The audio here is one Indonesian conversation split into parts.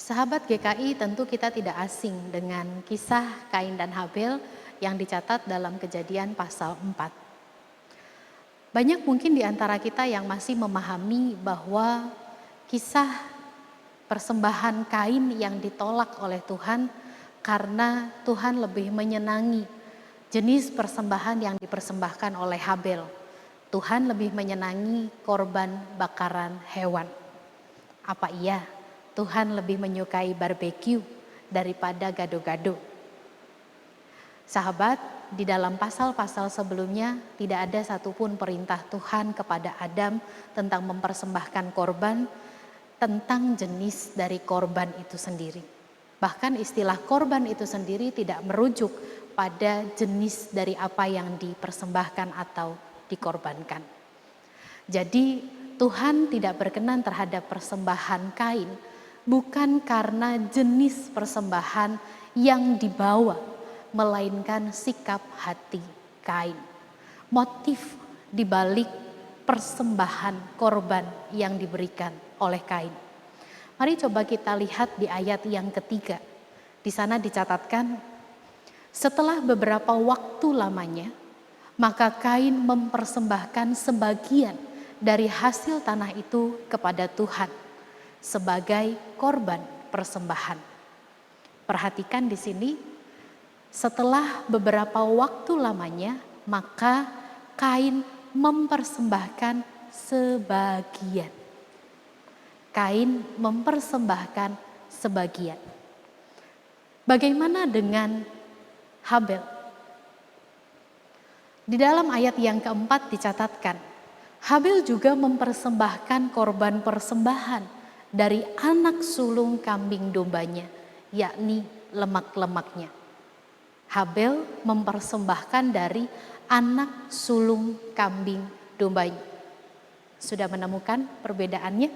Sahabat GKI, tentu kita tidak asing dengan kisah Kain dan Habel yang dicatat dalam Kejadian pasal 4. Banyak mungkin di antara kita yang masih memahami bahwa kisah persembahan Kain yang ditolak oleh Tuhan karena Tuhan lebih menyenangi jenis persembahan yang dipersembahkan oleh Habel. Tuhan lebih menyenangi korban bakaran hewan. Apa iya Tuhan lebih menyukai barbeque daripada gado-gado? Sahabat, di dalam pasal-pasal sebelumnya tidak ada satupun perintah Tuhan kepada Adam tentang mempersembahkan korban, tentang jenis dari korban itu sendiri. Bahkan istilah korban itu sendiri tidak merujuk pada jenis dari apa yang dipersembahkan atau dikorbankan. Jadi Tuhan tidak berkenan terhadap persembahan Kain bukan karena jenis persembahan yang dibawa, melainkan sikap hati Kain. Motif dibalik persembahan korban yang diberikan oleh Kain. Mari coba kita lihat di ayat yang ketiga. Di sana dicatatkan, setelah beberapa waktu lamanya, maka Kain mempersembahkan sebagian dari hasil tanah itu kepada Tuhan sebagai korban persembahan. Perhatikan di sini, setelah beberapa waktu lamanya, maka Kain mempersembahkan sebagian. Kain mempersembahkan sebagian. Bagaimana dengan Habel? Di dalam ayat yang keempat dicatatkan, Habel juga mempersembahkan korban persembahan dari anak sulung kambing dombanya, yakni lemak-lemaknya. Habel mempersembahkan dari anak sulung kambing dombanya. Sudah menemukan perbedaannya?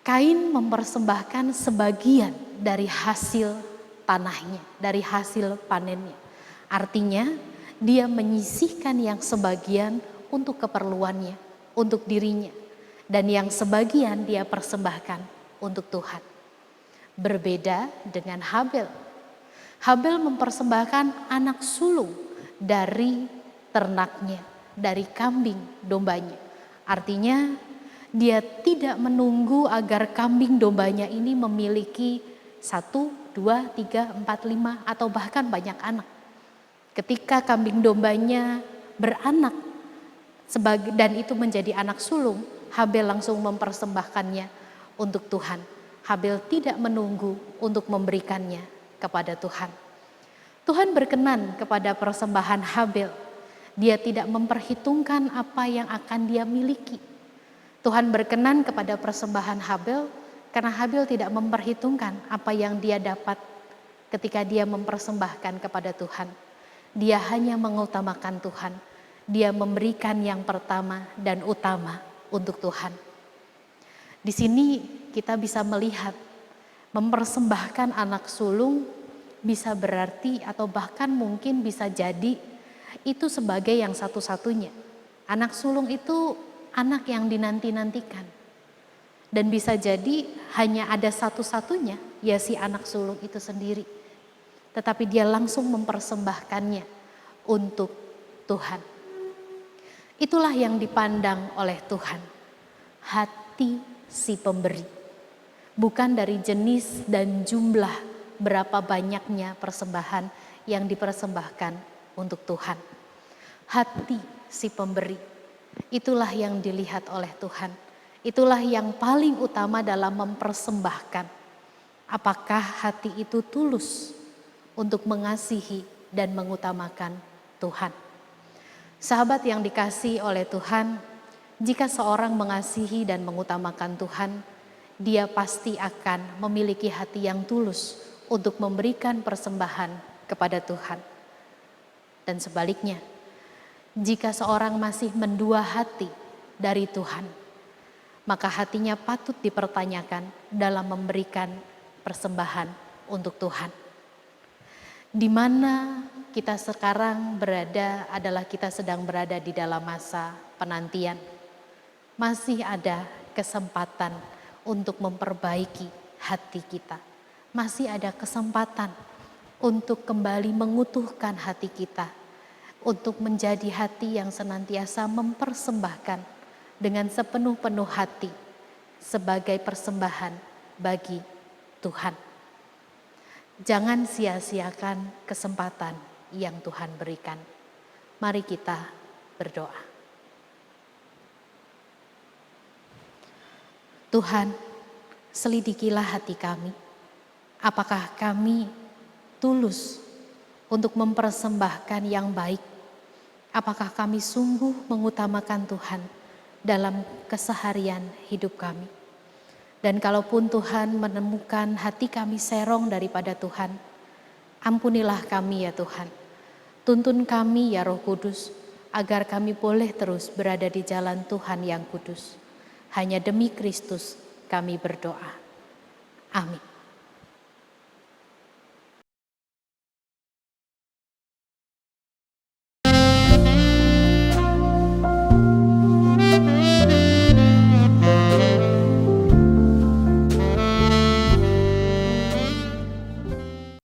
Kain mempersembahkan sebagian dari hasil tanahnya, dari hasil panennya. Artinya dia menyisihkan yang sebagian untuk keperluannya, untuk dirinya. Dan yang sebagian dia persembahkan untuk Tuhan. Berbeda dengan Habel. Habel mempersembahkan anak sulung dari ternaknya, dari kambing dombanya. Artinya dia tidak menunggu agar kambing dombanya ini memiliki 1, 2, 3, 4, 5 atau bahkan banyak anak. Ketika kambing dombanya beranak dan itu menjadi anak sulung, Habel langsung mempersembahkannya untuk Tuhan. Habel tidak menunggu untuk memberikannya kepada Tuhan. Tuhan berkenan kepada persembahan Habel. Dia tidak memperhitungkan apa yang akan dia miliki. Tuhan berkenan kepada persembahan Habel karena Habel tidak memperhitungkan apa yang dia dapat ketika dia mempersembahkan kepada Tuhan. Dia hanya mengutamakan Tuhan. Dia memberikan yang pertama dan utama untuk Tuhan. Di sini kita bisa melihat mempersembahkan anak sulung bisa berarti atau bahkan mungkin bisa jadi itu sebagai yang satu-satunya. Anak sulung itu anak yang dinanti-nantikan. Dan bisa jadi hanya ada satu-satunya, ya si anak sulung itu sendiri. Tetapi dia langsung mempersembahkannya untuk Tuhan. Itulah yang dipandang oleh Tuhan. Hati si pemberi. Bukan dari jenis dan jumlah berapa banyaknya persembahan yang dipersembahkan untuk Tuhan. Hati si pemberi. Itulah yang dilihat oleh Tuhan. Itulah yang paling utama dalam mempersembahkan. Apakah hati itu tulus untuk mengasihi dan mengutamakan Tuhan? Sahabat yang dikasihi oleh Tuhan, jika seorang mengasihi dan mengutamakan Tuhan, dia pasti akan memiliki hati yang tulus untuk memberikan persembahan kepada Tuhan. Dan sebaliknya, jika seorang masih mendua hati dari Tuhan, maka hatinya patut dipertanyakan dalam memberikan persembahan untuk Tuhan. Di mana kita sekarang berada adalah kita sedang berada di dalam masa penantian. Masih ada kesempatan untuk memperbaiki hati kita. Masih ada kesempatan untuk kembali mengutuhkan hati kita, untuk menjadi hati yang senantiasa mempersembahkan dengan sepenuh-penuh hati sebagai persembahan bagi Tuhan. Jangan sia-siakan kesempatan yang Tuhan berikan. Mari kita berdoa. Tuhan, selidikilah hati kami. Apakah kami tulus untuk mempersembahkan yang baik? Apakah kami sungguh mengutamakan Tuhan dalam keseharian hidup kami? Dan kalaupun Tuhan menemukan hati kami serong daripada Tuhan, ampunilah kami ya Tuhan. Tuntun kami ya Roh Kudus, agar kami boleh terus berada di jalan Tuhan yang kudus. Hanya demi Kristus kami berdoa. Amin.